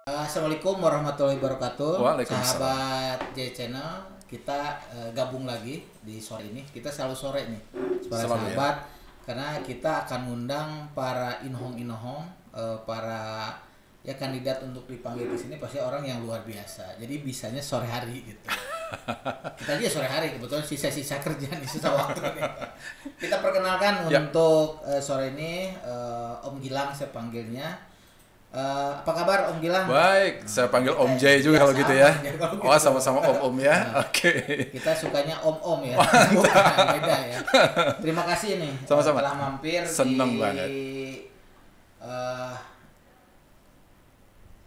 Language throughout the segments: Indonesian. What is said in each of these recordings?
Assalamualaikum warahmatullahi wabarakatuh. Waalaikumsalam. Sahabat J Channel, kita gabung lagi di sore ini. Kita selalu sore nih, para sahabat, karena kita akan undang para inhong-inhong, para kandidat untuk dipanggil di sini pasti orang yang luar biasa. Jadi bisanya sore hari gitu. Kita aja sore hari, kebetulan sisa-sisa kerjaan nih, sisa waktu nih. Kita perkenalkan untuk sore ini Om Gilang saya panggilnya. Apa kabar Om Gilang? Baik, saya panggil Om J juga kalau gitu ya. Oh, sama-sama Om ya. Oke. Kita sukanya Om ya. Bukan, beda ya. Terima kasih nih Sama-sama. telah mampir Seneng di banget.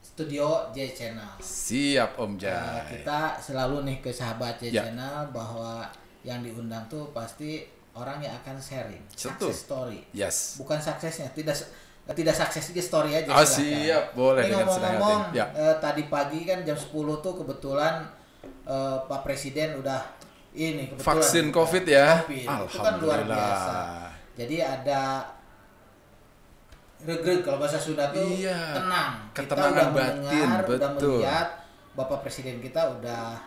Studio J Channel. Siap Om J. Kita selalu nih ke sahabat J Ya. Channel bahwa yang diundang tuh pasti orang yang akan sharing success story. Yes. Bukan suksesnya, tidak sukses juga story aja. Oh, siap, boleh Ini dengan senang ngomong-ngomong, hati. Ya. tadi pagi kan jam 10 tuh kebetulan Pak Presiden udah ini kebetulan Vaksin COVID ya. COVID. Itu kan luar biasa. Alhamdulillah. Jadi ada regreg kalau bahasa Sunda tuh tenang. Ketenangan kita udah batin, mendengar, udah betul. melihat Bapak Presiden kita udah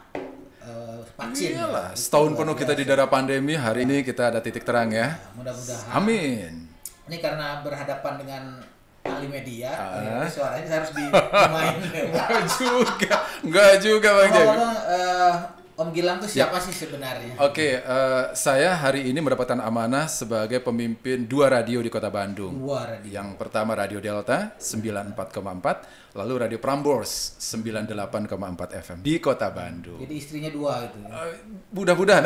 vaksin. Iyalah, Ya. setahun Itu penuh luar kita di biasa. daerah pandemi, hari ini kita ada titik terang ya. Mudah-mudahan. Amin. Ini karena berhadapan dengan ahli media, Ah. suaranya harus dimainin. Enggak juga Bang J. Ngomong-ngomong, Om Gilang tuh siapa sih sebenarnya? Oke, saya hari ini mendapatkan amanah sebagai pemimpin 2 radio di Kota Bandung. Dua radio. Yang pertama Radio Delta 94,4, lalu Radio Prambors 98,4 FM di Kota Bandung. Jadi istrinya 2 gitu ya. Mudah-mudahan.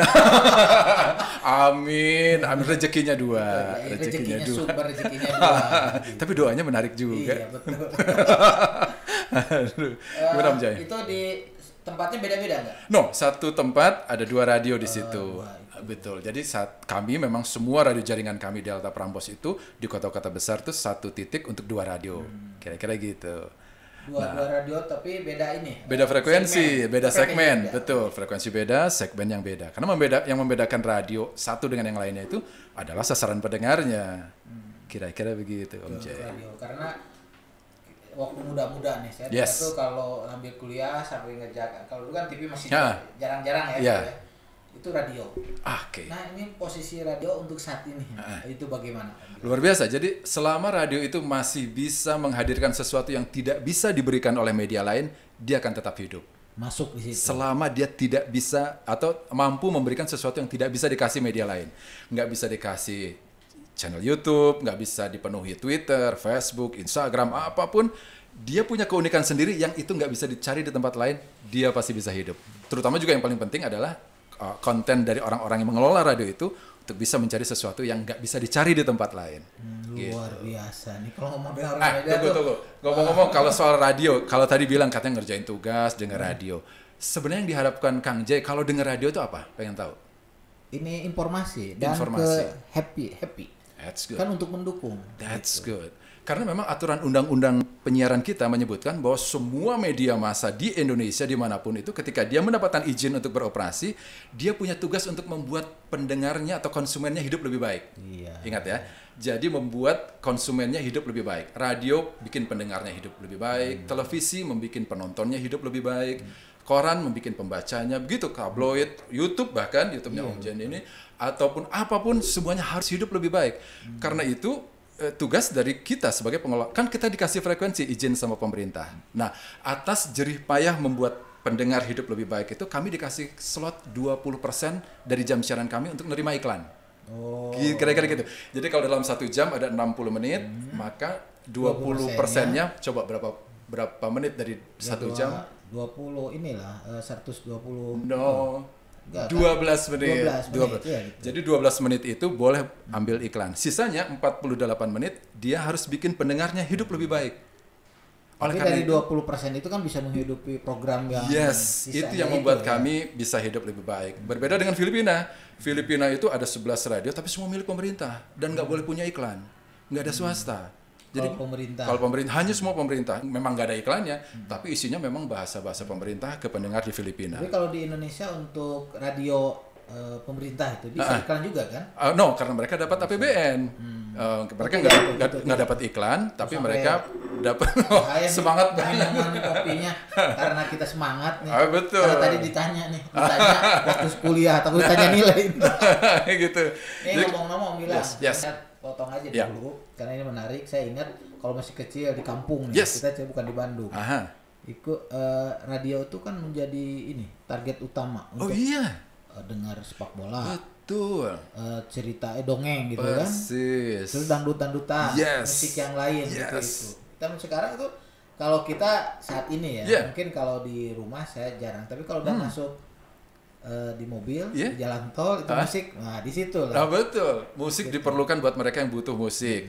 Amin, amin rezekinya 2. Rezekinya Dua. super, rezekinya 2. Tapi doanya menarik juga. Iya, betul. Aduh, gimana Om Jai? Itu di tempatnya beda-beda nggak? No, satu tempat ada 2 radio di situ. Betul. Jadi saat kami memang semua radio jaringan kami Delta Prambors itu di kota-kota besar tuh satu titik untuk 2 radio. Kira-kira gitu. Dua radio tapi beda ini. Beda frekuensi, beda segmen. Beda. Betul, frekuensi beda, segmen yang beda. Karena yang membedakan radio satu dengan yang lainnya itu adalah sasaran pendengarnya. Kira-kira begitu, Om Jai. Radio. Karena waktu muda-muda nih, saya Yes. tuh kalau ngambil kuliah sampai ngejaga. Kalau dulu kan TV masih Ya. jarang-jarang ya. Ya. gitu ya. Itu radio. Oke. Nah, ini posisi radio untuk saat ini. Itu bagaimana? Luar biasa. Jadi selama radio itu masih bisa menghadirkan sesuatu yang tidak bisa diberikan oleh media lain, dia akan tetap hidup. Masuk di situ. Selama dia tidak bisa atau mampu memberikan sesuatu yang tidak bisa dikasih media lain. Nggak bisa dikasih channel YouTube, nggak bisa dipenuhi Twitter, Facebook, Instagram, apapun. Dia punya keunikan sendiri yang itu nggak bisa dicari di tempat lain, dia pasti bisa hidup. Terutama juga yang paling penting adalah konten dari orang-orang yang mengelola radio itu untuk bisa mencari sesuatu yang nggak bisa dicari di tempat lain. Luar biasa nih kalau ngomong dengan orang media Tunggu. Ngomong-ngomong kalau soal radio, kalau tadi bilang katanya ngerjain tugas denger radio. Sebenarnya yang diharapkan Kang J kalau denger radio itu apa? Pengen tahu? ini informasi dan Informasi. happy. That's good. Kan untuk mendukung. That's good. Karena memang aturan undang-undang penyiaran kita menyebutkan bahwa semua media massa di Indonesia dimanapun itu ketika dia mendapatkan izin untuk beroperasi, dia punya tugas untuk membuat pendengarnya atau konsumennya hidup lebih baik. Iya. Ingat ya. Jadi membuat konsumennya hidup lebih baik. Radio bikin pendengarnya hidup lebih baik. Televisi membuat penontonnya hidup lebih baik. Koran membuat pembacanya. Begitu tabloid, YouTube bahkan YouTube-nya Om Jen ini ataupun apapun semuanya harus hidup lebih baik. Karena itu tugas dari kita sebagai pengelola, kan kita dikasih frekuensi izin sama pemerintah. Nah, atas jerih payah membuat pendengar hidup lebih baik itu kami dikasih slot 20% dari jam siaran kami untuk menerima iklan. Oh. Kira-kira gitu. Jadi kalau dalam 1 jam ada 60 menit, maka 20%-nya coba berapa menit dari 1 jam? 20 inilah 120. No. Enggak, 12 menit. 12 menit, ya, gitu. Jadi 12 menit itu boleh ambil iklan. Sisanya 48 menit dia harus bikin pendengarnya hidup lebih baik. Tapi dari 20% itu kan bisa menghidupi program yang Yes, itu yang membuat kami bisa hidup lebih baik. Berbeda dengan Filipina. Filipina itu ada 11 radio tapi semua milik pemerintah dan nggak boleh punya iklan. Nggak ada swasta. Jadi kalau pemerintah hanya semua pemerintah, memang nggak ada iklannya, tapi isinya memang bahasa-bahasa pemerintah ke pendengar di Filipina. Tapi kalau di Indonesia untuk radio pemerintah itu bisa iklan juga kan? No, karena mereka dapat APBN. Mereka nggak dapat iklan, tapi mereka dapat semangat minuman kopinya karena kita semangat nih. Betul. Karena tadi ditanya waktu kuliah atau ditanya nilai. Gitu. Ngomong-ngomong bilang, yes. potong aja dulu karena ini menarik. Saya ingat kalau masih kecil di kampung nih, kita bukan di Bandung. Radio itu kan menjadi target utama untuk dengar sepak bola. Betul. Cerita dongeng gitu kan. Terus dangdut-dangdutan, musik yang lain gitu itu. Kita sekarang itu kalau kita saat ini mungkin kalau di rumah saya jarang, tapi kalau udah masuk di mobil, di jalan tol itu musik, di situ lah. Betul. Musik diperlukan buat mereka yang butuh musik.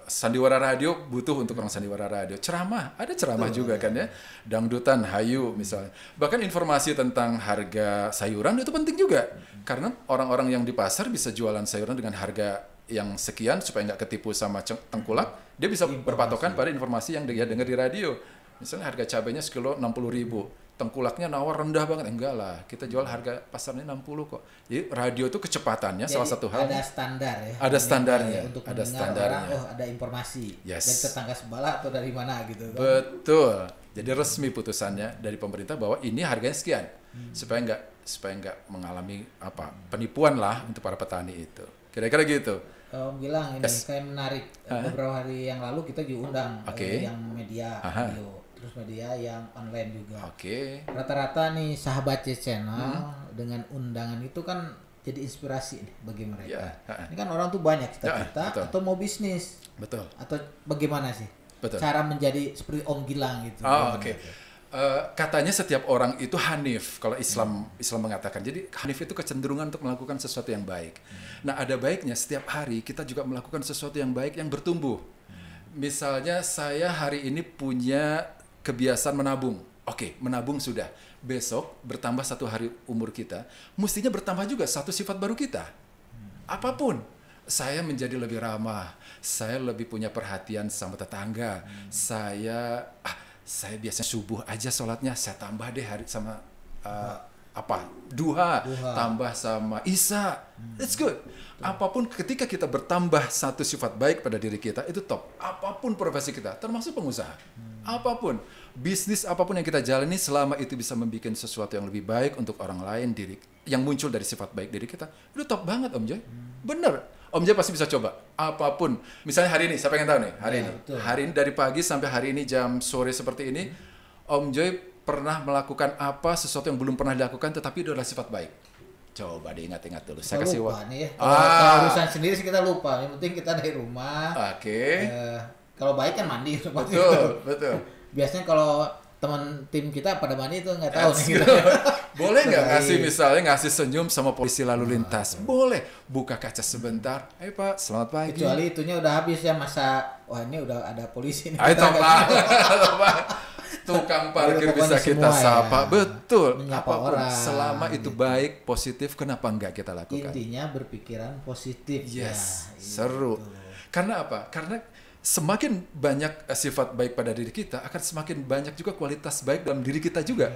Sandiwara radio butuh untuk orang sandiwara radio. Ceramah, ada ceramah juga kan ya. Dangdutan, hayu misalnya. Bahkan informasi tentang harga sayuran itu penting juga. Karena orang-orang yang di pasar bisa jualan sayuran dengan harga yang sekian supaya nggak ketipu sama tengkulak. Dia bisa berpatokan pada informasi yang dia dengar di radio. Misalnya harga cabainya sekilo 60.000. Tengkulaknya nawar rendah banget. Enggak lah, kita jual harga pasarnya 60 kok. Jadi radio itu kecepatannya jadi salah satu hal. Ada standar ya. Ada standarnya. Untuk ada standarnya. Ada informasi dari tetangga sebelah atau dari mana gitu kan. Betul. Jadi resmi putusannya dari pemerintah bahwa ini harganya sekian. Supaya enggak mengalami penipuan lah untuk para petani itu. Kira-kira gitu. Om bilang ini kayak menarik. Beberapa hari yang lalu kita diundang yang media radio. Terus media yang online juga. Rata-rata nih sahabat channel dengan undangan itu kan jadi inspirasi nih bagi mereka. Ini kan orang tuh banyak cita-cita atau mau bisnis. Betul. Atau bagaimana sih? Betul. Cara menjadi seperti Om Gilang gitu. Katanya setiap orang itu hanif kalau Islam mengatakan. Jadi hanif itu kecenderungan untuk melakukan sesuatu yang baik. Nah, ada baiknya setiap hari kita juga melakukan sesuatu yang baik yang bertumbuh. Misalnya saya hari ini punya kebiasaan menabung. Menabung sudah. Besok bertambah 1 hari umur kita, mestinya bertambah juga 1 sifat baru kita. Apapun. Saya menjadi lebih ramah. Saya lebih punya perhatian sama tetangga. Saya biasanya subuh aja sholatnya, saya tambah deh hari sama duha, tambah sama isya. It's good. Apapun ketika kita bertambah 1 sifat baik pada diri kita, itu top. Apapun profesi kita, termasuk pengusaha. Apapun, bisnis apapun yang kita jalani, selama itu bisa membuat sesuatu yang lebih baik untuk orang lain, yang muncul dari sifat baik diri kita, itu top banget Om Joy. Bener. Om Joy pasti bisa coba. Apapun. Misalnya hari ini, saya pengen tahu nih, hari ini dari pagi sampai hari ini jam sore seperti ini, Om Joy pernah melakukan sesuatu yang belum pernah dilakukan tetapi itu adalah sifat baik. Coba diingat-ingat dulu. Saya kasih lupa nih ya. Kalau urusan sendiri sih kita lupa. Yang penting kita dari rumah. Kalau baik kan mandi. Betul. Biasanya kalau teman tim kita pada mandi itu nggak tahu nih. Boleh nggak ngasih senyum sama polisi lalu lintas? Boleh. Buka kaca sebentar. Pak, selamat pagi. Kecuali itunya udah habis ya masa. Wah, ini udah ada polisi nih. Tukang parkir bisa kita sapa. Betul. Menyapa orang. Selama itu baik, positif, kenapa enggak kita lakukan? Intinya berpikiran positif. Seru. Karena apa? Karena semakin banyak sifat baik pada diri kita, akan semakin banyak juga kualitas baik dalam diri kita juga.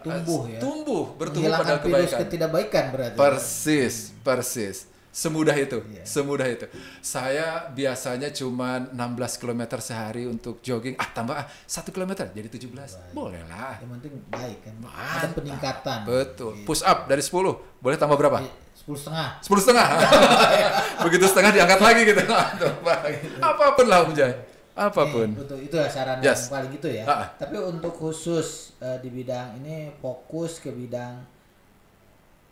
Tumbuh, bertumbuh pada kebaikan. Virus ketidakbaikan berarti. Persis. Semudah itu. Saya biasanya cuma 16 km sehari untuk jogging. Tambah 1 km jadi 17. Boleh lah. Yang penting baik kan. Ada peningkatan. Betul. Push up dari 10. Boleh tambah berapa? 10,5. 10,5. Begitu setengah diangkat lagi gitu. Apapun lah Om Jai. Apapun. Betul, itu saran yang paling gitu ya. Tapi untuk khusus di bidang ini fokus ke bidang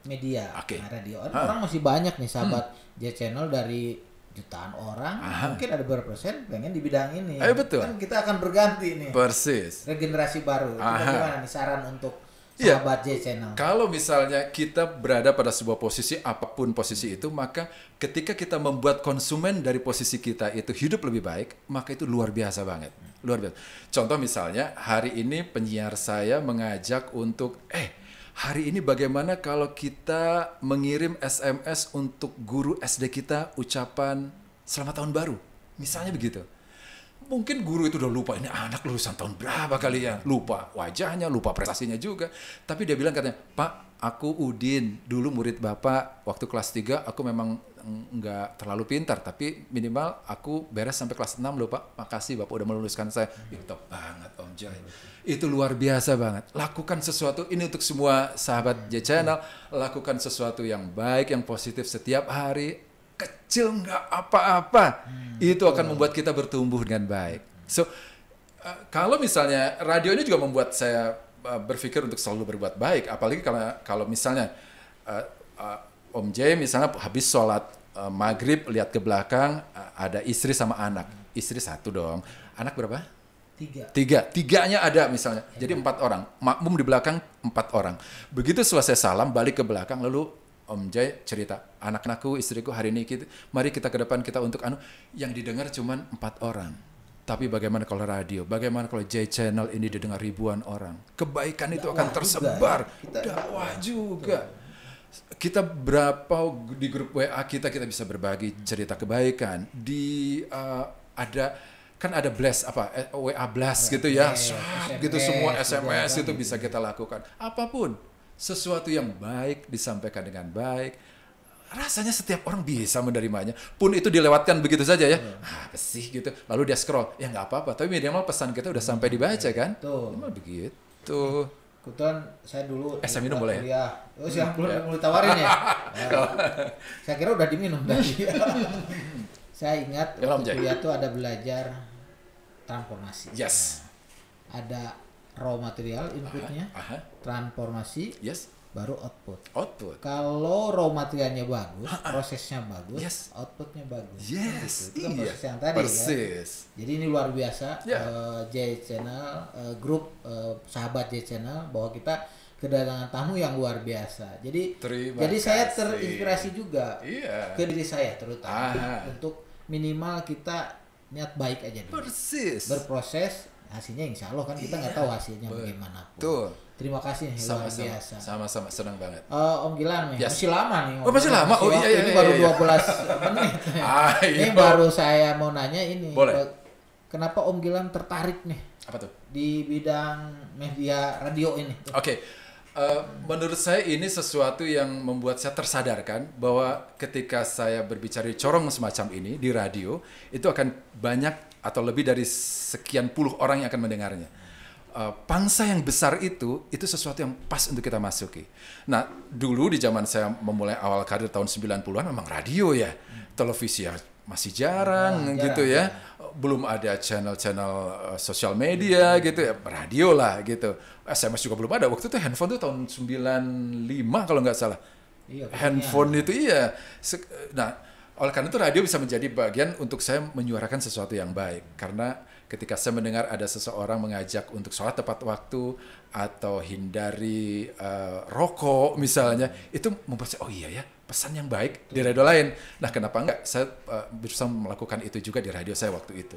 media, radio. Orang masih banyak nih sahabat J-Channel dari jutaan orang. Mungkin ada berapa persen pengen di bidang ini. Betul. Kan kita akan berganti nih. Persis. Regenerasi baru. Bagaimana nih saran untuk sahabat J-Channel? Kalau misalnya kita berada pada sebuah posisi, apapun posisi itu, maka ketika kita membuat konsumen dari posisi kita itu hidup lebih baik, maka itu luar biasa banget. Luar biasa. Contoh misalnya, hari ini penyiar saya mengajak untuk, hari ini bagaimana kalau kita mengirim SMS untuk guru SD kita ucapan selamat tahun baru. Misalnya begitu. Mungkin guru itu udah lupa, ini anak lulusan tahun berapa kali ya. Lupa wajahnya, lupa prestasinya juga. Tapi dia bilang katanya, Pak, aku Udin, dulu murid Bapak waktu kelas 3 aku memang nggak terlalu pintar, tapi minimal aku beres sampai kelas 6 loh Pak. Makasih Bapak udah meluluskan saya. Itu banget Om Jai. Itu luar biasa banget. Lakukan sesuatu ini untuk semua sahabat J Channel, lakukan sesuatu yang baik, yang positif setiap hari. Kecil nggak apa-apa. Itu akan membuat kita bertumbuh dengan baik. So, kalau misalnya radio ini juga membuat saya berpikir untuk selalu berbuat baik, apalagi kalau misalnya Om J misalnya habis sholat maghrib lihat ke belakang ada istri sama anak, istri 1 dong, anak berapa? 3, 3-nya ada misalnya, jadi 4 orang, makmum di belakang 4 orang. Begitu selesai salam balik ke belakang, lalu Om J cerita, anak-anakku, istriku hari ini mari kita ke depan kita untuk yang didengar cuman 4 orang. Tapi bagaimana kalau radio? Bagaimana kalau J Channel ini didengar ribuan orang? Kebaikan itu akan tersebar. Dakwah juga. Kita berapa di grup WA kita bisa berbagi cerita kebaikan. Ada blast WA blast gitu ya. Gitu semua SMS itu bisa kita lakukan. Apapun sesuatu yang baik disampaikan dengan baik. Rasanya setiap orang bisa menerimanya. Pun itu dilewatkan begitu saja ya. Apa sih gitu. Lalu dia scroll. Ya nggak apa-apa. Tapi minimal pesan kita udah sampai dibaca kan. Minimal begitu. Kebetulan saya dulu saya minum boleh ya? Oh siang belum mulai tawarin ya. Saya kira udah diminum tadi. Saya ingat waktu kuliah tuh ada belajar transformasi. Yes. Ada raw material inputnya, transformasi. Yes. Baru output. Kalau raw materialnya bagus, prosesnya bagus, outputnya bagus. Yes. Itu kan proses yang tadi kan. Jadi ini luar biasa. J Channel, grup sahabat J Channel, bahwa kita kedatangan tamu yang luar biasa. Jadi saya terinspirasi juga ke diri saya terutama untuk minimal kita niat baik aja dulu. Berproses, hasilnya insya Allah kan kita nggak tahu hasilnya bagaimanapun. Terima kasih luar biasa. Sama-sama senang banget. Om Gilang nih, masih lama nih. Masih lama. Ini baru 12 menit. Ini baru saya mau nanya ini. Boleh. Kenapa Om Gilang tertarik nih? Apa tuh? Di bidang media radio ini. Oke. Menurut saya ini sesuatu yang membuat saya tersadarkan bahwa ketika saya berbicara di corong semacam ini di radio, itu akan banyak atau lebih dari sekian puluh orang yang akan mendengarnya. Pangsa yang besar itu sesuatu yang pas untuk kita masuki. Nah, dulu di zaman saya memulai awal karir tahun 90-an memang radio ya. Televisi ya masih jarang gitu ya. Belum ada channel-channel sosial media gitu ya. Radio lah gitu. SMS juga belum ada. Waktu itu handphone tuh tahun 95 kalau nggak salah. Handphone itu iya. Nah, oleh karena itu radio bisa menjadi bagian untuk saya menyuarakan sesuatu yang baik. Karena ketika saya mendengar ada seseorang mengajak untuk sholat tepat waktu atau hindari rokok misalnya, itu membuat saya, oh iya ya, pesan yang baik di radio lain. Nah, kenapa enggak saya berusaha melakukan itu juga di radio saya waktu itu.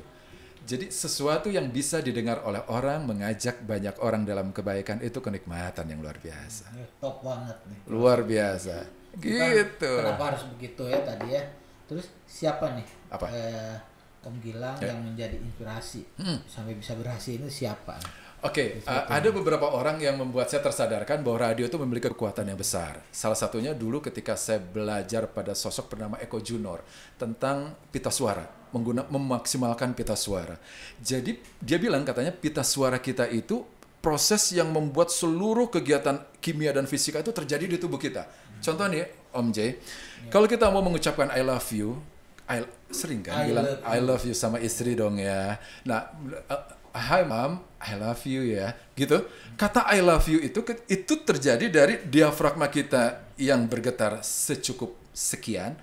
Jadi sesuatu yang bisa didengar oleh orang, mengajak banyak orang dalam kebaikan, itu kenikmatan yang luar biasa. Top banget nih. Luar biasa. Gitu. Kenapa harus begitu ya tadi ya? Terus siapa nih? Apa? Om Gilang yang menjadi inspirasi sampai bisa berhasil itu siapa? Oke, ada beberapa orang yang membuat saya tersadarkan bahwa radio itu memiliki kekuatan yang besar. Salah satunya dulu ketika saya belajar pada sosok bernama Eko Junor tentang pita suara, memaksimalkan pita suara. Jadi dia bilang katanya pita suara kita itu proses yang membuat seluruh kegiatan kimia dan fisika itu terjadi di tubuh kita. Contoh nih Om J, kalau kita mau mengucapkan I love you, sering kan bilang I love you sama istri dong ya. Nah, hi mom, I love you ya, gitu. Kata I love you itu terjadi dari diafragma kita yang bergetar secukupnya,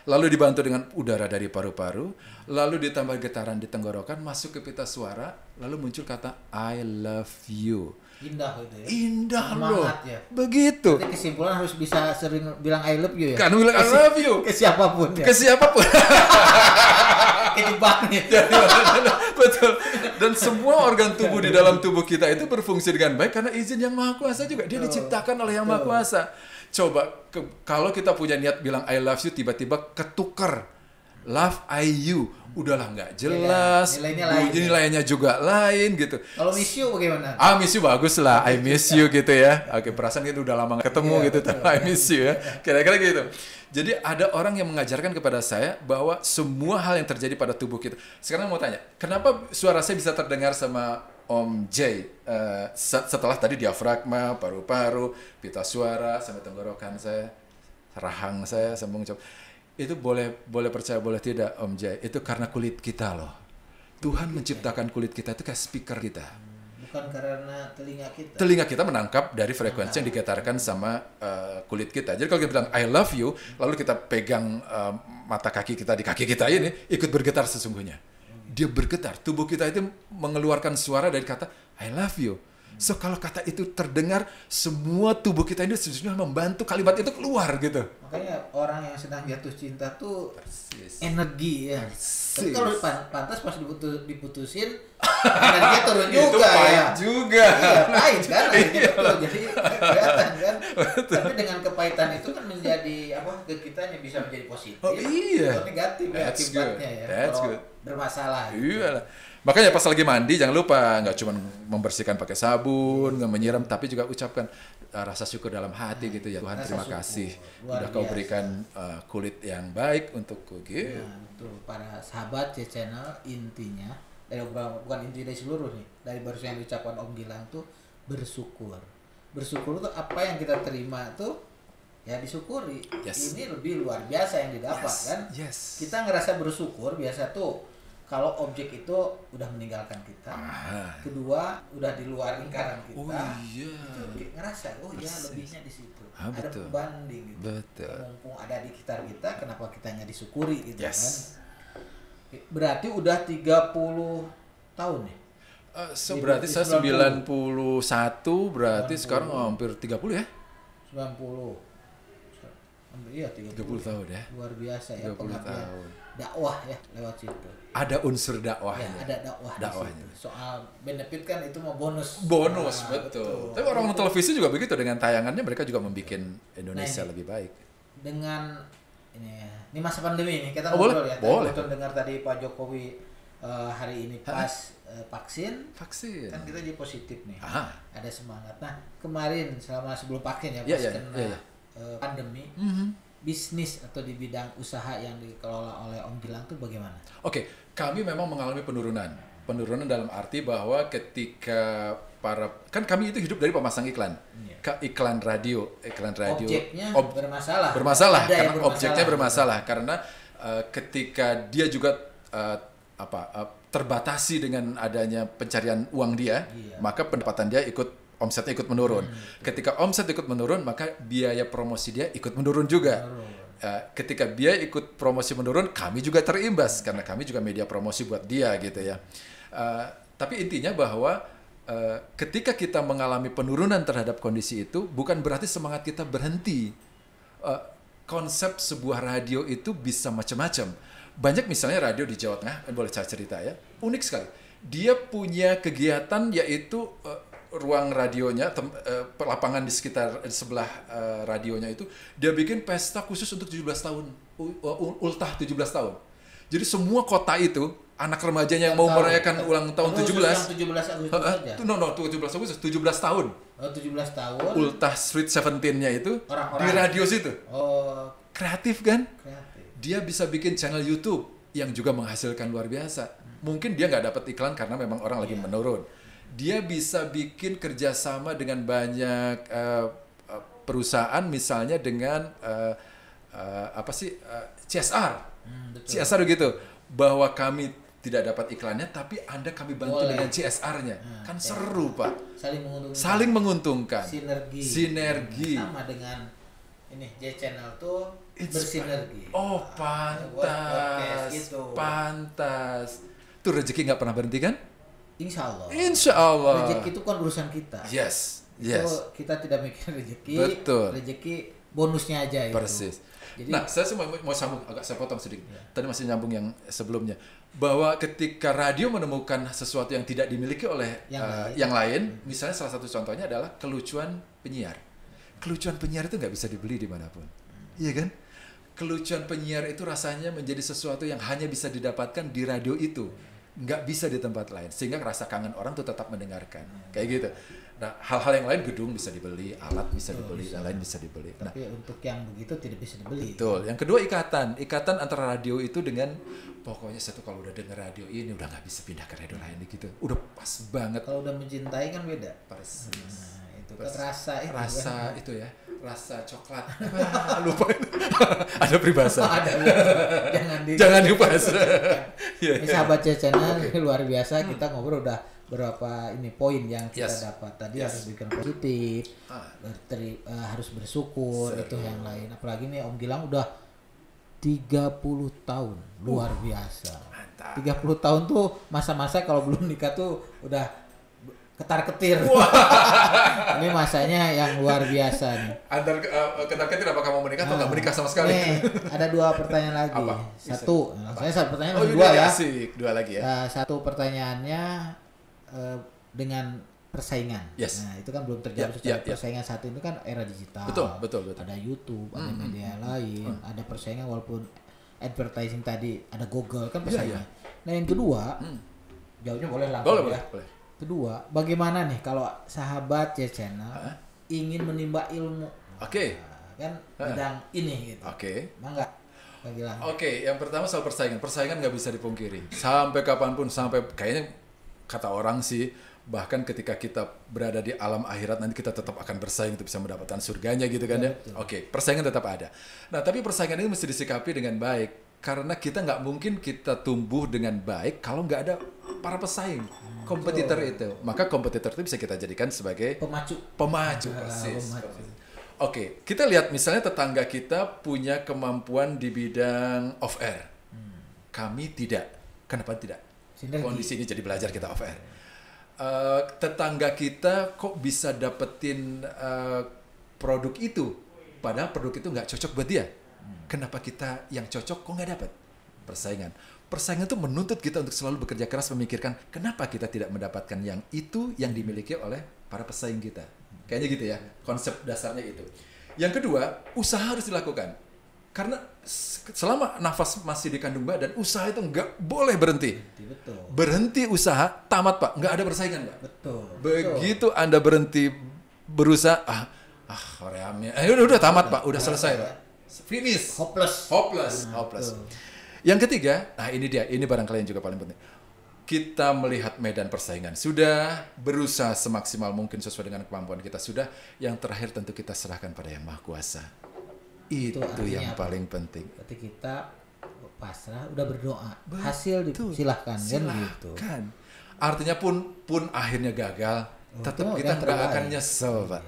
lalu dibantu dengan udara dari paru-paru, lalu ditambah getaran di tenggorokan, masuk ke pita suara, lalu muncul kata I love you. Indah gitu ya. Indah loh. Ya. Begitu. Jadi kesimpulan harus bisa sering bilang I love you ya. Kan bilang I love you. Ke siapapun ya. Ke siapapun. Kejebak nih. Betul. Dan semua organ tubuh di dalam tubuh kita itu berfungsi dengan baik karena izin Yang Maha Kuasa juga. Dia diciptakan oleh Yang Maha Kuasa. Coba kalau kita punya niat bilang I love you tiba-tiba ketukar Love IU, udahlah nggak jelas, nilainya juga lain gitu. Kalau Miss You bagaimana? Miss You bagus lah, I miss you gitu ya. Oke, perasaan gitu udah lama nggak ketemu gitu, betul, I miss you ya. Kira-kira gitu. Jadi ada orang yang mengajarkan kepada saya bahwa semua hal yang terjadi pada tubuh kita. Sekarang mau tanya, kenapa suara saya bisa terdengar sama Om Jay setelah tadi diafragma, paru-paru, pita suara, sampai tenggorokan saya, rahang saya, sambung ucap. Itu boleh percaya boleh tidak Om Jay, itu karena kulit kita loh. Tuhan menciptakan kulit kita itu kayak speaker kita. Bukan karena telinga kita. Telinga kita menangkap dari frekuensi yang digetarkan sama kulit kita. Jadi kalau kita bilang I love you, lalu kita pegang mata kaki kita di kaki kita ini ikut bergetar sesungguhnya. Dia bergetar, tubuh kita itu mengeluarkan suara dari kata I love you. So kalau kata itu terdengar, semua tubuh kita ini sesungguhnya membantu kalimat itu keluar gitu. Makanya orang yang sedang jatuh cinta tuh energi ya. Tapi kalau pantas pas diputusin, energinya turun juga itu pahit ya. juga. Iya, pahit kan. Betul. Jadi kelihatan kan. Tapi dengan kepahitan itu kan menjadi ke kitanya bisa menjadi positif. Oh iya. Atau negatif ya akibatnya ya. That's kalau good. Bermasalah. Iya lah. Makanya pas lagi mandi jangan lupa nggak cuma membersihkan pakai sabun, nggak menyiram, tapi juga ucapkan rasa syukur dalam hati gitu ya. Tuhan terima kasih udah kau berikan kulit yang baik untukku gitu. Nah, betul. Para sahabat C-Channel intinya bukan inti dari seluruh nih, dari barusan yang diucapkan Om Gilang tuh bersyukur. Bersyukur tuh apa yang kita terima tuh ya disyukuri. Ini lebih luar biasa yang didapat kan. Kita ngerasa bersyukur biasa tuh kalau objek itu udah meninggalkan kita, kedua udah di luar lingkaran kita, itu ngerasa lebihnya di situ, ada pembanding gitu. Mumpung ada di sekitar kita, kenapa kita nggak disyukuri gitu kan? Berarti udah 30 tahun ya? Berarti saya 91, berarti 90. Sekarang hampir 30 ya? 90. Iya 30 tahun ya. Luar biasa ya 30 tahun. Dakwah ya lewat situ. Ada unsur dakwahnya. Ya, ada dakwahnya. Soal benefit kan itu mau bonus. Betul. Tapi orang televisi juga begitu, dengan tayangannya mereka juga membuat Indonesia lebih baik. Dengan ini masa pandemi ini kita ngobrol ya. Boleh. Kita dengar tadi Pak Jokowi hari ini pas vaksin. Kan kita jadi positif nih. Ada semangat. Nah, kemarin sebelum vaksin ya pas kena pandemi, bisnis atau di bidang usaha yang dikelola oleh Om Gilang itu bagaimana? Oke, kami memang mengalami penurunan dalam arti bahwa ketika kami itu hidup dari pemasang iklan, iklan radio. Objeknya bermasalah karena objeknya bermasalah karena ketika dia juga terbatasi dengan adanya pencarian uang dia, maka pendapatan dia omsetnya ikut menurun. Ketika omset ikut menurun, maka biaya promosi dia ikut menurun juga. Ketika biaya ikut promosi menurun, kami juga terimbas karena kami juga media promosi buat dia gitu ya. Tapi intinya bahwa ketika kita mengalami penurunan terhadap kondisi itu, bukan berarti semangat kita berhenti. Konsep sebuah radio itu bisa macam-macam. Banyak misalnya radio di Jawa Tengah, boleh saya cerita ya, unik sekali. Dia punya kegiatan yaitu ruang radionya, lapangan di sebelah radionya itu, dia bikin pesta khusus untuk 17 tahun, ultah 17 tahun. Jadi semua kota itu, anak remajanya yang mau merayakan ulang tahun 17. 17 Agustus aja. 17 Agustus, 17 tahun. 17 tahun. Ultah Sweet 17-nya itu orang-orang di radio situ. Kreatif. Kreatif kan? Dia bisa bikin channel YouTube yang juga menghasilkan luar biasa. Mungkin dia nggak dapat iklan karena memang orang lagi menurun. Dia bisa bikin kerjasama dengan banyak perusahaan, misalnya dengan CSR. CSR gitu, bahwa kami tidak dapat iklannya, tapi kami bantu dengan CSR-nya. Kan seru Pak. Saling menguntungkan. Sinergi. Sama dengan ini J-Channel tuh bersinergi. Oh pantas. Tuh rezeki nggak pernah berhenti kan? Insya Allah. Rezeki itu kan urusan kita. Yes. Itu kita tidak mikir rezeki. Betul. Rezeki bonusnya aja itu. Persis. Jadi, saya mau sambung, saya potong sedikit. Tadi masih nyambung yang sebelumnya. Bahwa ketika radio menemukan sesuatu yang tidak dimiliki oleh yang lain, misalnya salah satu contohnya adalah kelucuan penyiar. Kelucuan penyiar itu nggak bisa dibeli dimanapun. Iya kan? kelucuan penyiar itu rasanya menjadi sesuatu yang hanya bisa didapatkan di radio itu, nggak bisa di tempat lain, sehingga rasa kangen orang tuh tetap mendengarkan, kayak gitu. Nah, hal-hal yang lain, gedung bisa dibeli, alat bisa dibeli, dan lain bisa dibeli. Tapi untuk yang begitu tidak bisa dibeli. Betul. Yang kedua ikatan antara radio itu dengan, pokoknya satu kalau udah denger radio ini udah nggak bisa pindah ke radio lain gitu. Udah pas banget. Kalau udah mencintai kan beda. Persis. Nah, itu kan rasa itu. Rasa kan. itu ya, rasa coklat. Lupa. Ada peribahasa. Ada. Jangan dibahas. Ini sahabat Cecena luar biasa, kita ngobrol udah berapa ini poin yang kita dapat tadi. Harus bikin positif, harus bersyukur, itu yang lain. Apalagi nih Om Gilang udah 30 tahun, luar biasa. Mantap. 30 tahun tuh masa-masa kalau belum nikah tuh udah ketar-ketir. Ini masanya yang luar biasa nih. Antar ketar-ketir, apakah mau menikah atau nggak menikah sama sekali? Nih, ada 2 pertanyaan lagi. Apa? Saya satu pertanyaan, dua ya. Asik, 2 lagi ya. Satu pertanyaannya dengan persaingan. Yes. Nah, itu kan belum terjawab secara persaingan saat ini kan era digital. Betul. Ada YouTube, ada media lain, ada persaingan walaupun advertising tadi ada Google kan persaingan. Nah, yang kedua, jawabnya boleh langsung ya. Boleh. Kedua, bagaimana nih kalau sahabat Cecena ingin menimba ilmu? Oke. Kan bidang ini gitu. Oke. Mangga. Bilang. Oke, yang pertama soal persaingan. Persaingan nggak bisa dipungkiri. Sampai kapanpun, sampai kayaknya kata orang sih, bahkan ketika kita berada di alam akhirat nanti kita tetap akan bersaing untuk bisa mendapatkan surganya gitu kan ya. Oke, persaingan tetap ada. Nah, tapi persaingan ini mesti disikapi dengan baik, karena kita nggak mungkin kita tumbuh dengan baik kalau nggak ada para pesaing, kompetitor itu. Maka kompetitor itu bisa kita jadikan sebagai pemacu. Persis. Oke, kita lihat misalnya tetangga kita punya kemampuan di bidang off air. Kami tidak. Kenapa tidak? Kondisi ini jadi belajar kita off air. Tetangga kita kok bisa dapetin produk itu, padahal produk itu nggak cocok buat dia. Kenapa kita yang cocok kok nggak dapat? Persaingan itu menuntut kita untuk selalu bekerja keras, memikirkan kenapa kita tidak mendapatkan yang itu yang dimiliki oleh para pesaing kita. Kayaknya gitu ya, konsep dasarnya itu. Yang kedua, usaha harus dilakukan. Karena selama nafas masih di kandung badan, usaha itu nggak boleh berhenti. Betul. Berhenti usaha, tamat Pak. Nggak ada persaingan Pak. Betul. Begitu Anda berhenti berusaha, koreamnya, udah tamat Pak, udah selesai Pak. Finish. Hopeless. Yang ketiga, nah ini dia, ini barangkali yang juga paling penting. Kita melihat medan persaingan, sudah berusaha semaksimal mungkin sesuai dengan kemampuan kita, sudah. Yang terakhir tentu kita serahkan pada Yang Maha Kuasa. Itu yang paling penting. Berarti kita pasrah, udah berdoa. Hasil silahkan kan gitu. Artinya pun akhirnya gagal, tetap kita nggak akan nyesel Pak.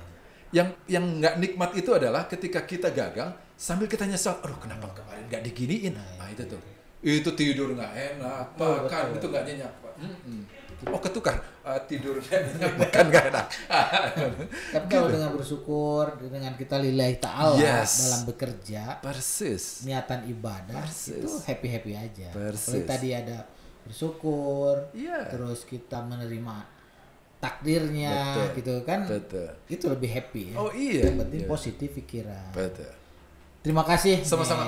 Yang nggak nikmat itu adalah ketika kita gagal sambil kita nyesel, aduh kenapa kemarin nggak diginiin. Nah itu tuh. Itu tidur nggak enak, makan itu nggak nyenyak Pak. Ketukar tidurnya makan nggak enak. Tapi kalau dengan bersyukur, dengan kita lillahi ta'ala dalam bekerja, persis, niatan ibadah, itu happy aja. Persis. Tadi ada bersyukur, terus kita menerima takdirnya, gitu kan? Betul. Itu lebih happy ya. Oh iya. Yang penting positif pikiran. Betul. Terima kasih. Sama-sama.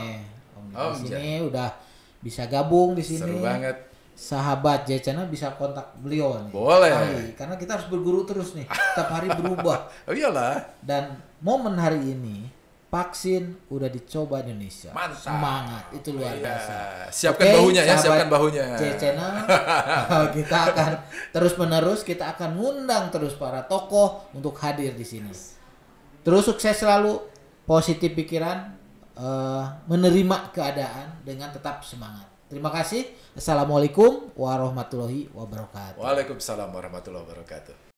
Om di sini udah bisa gabung di sini. Seru banget. Sahabat Cecena bisa kontak beliau nih. Boleh. Karena kita harus berguru terus nih. Setiap hari berubah. Oh iyalah. Dan momen hari ini, vaksin udah dicoba di Indonesia. Mantap. Semangat. Itu luar biasa. Siapkan bahunya ya, siapkan bahunya. Cecena, kita akan terus-menerus, kita akan ngundang terus para tokoh untuk hadir di sini. Terus sukses selalu, positif pikiran, menerima keadaan dengan tetap semangat. Terima kasih. Assalamualaikum warahmatullahi wabarakatuh. Waalaikumsalam warahmatullahi wabarakatuh.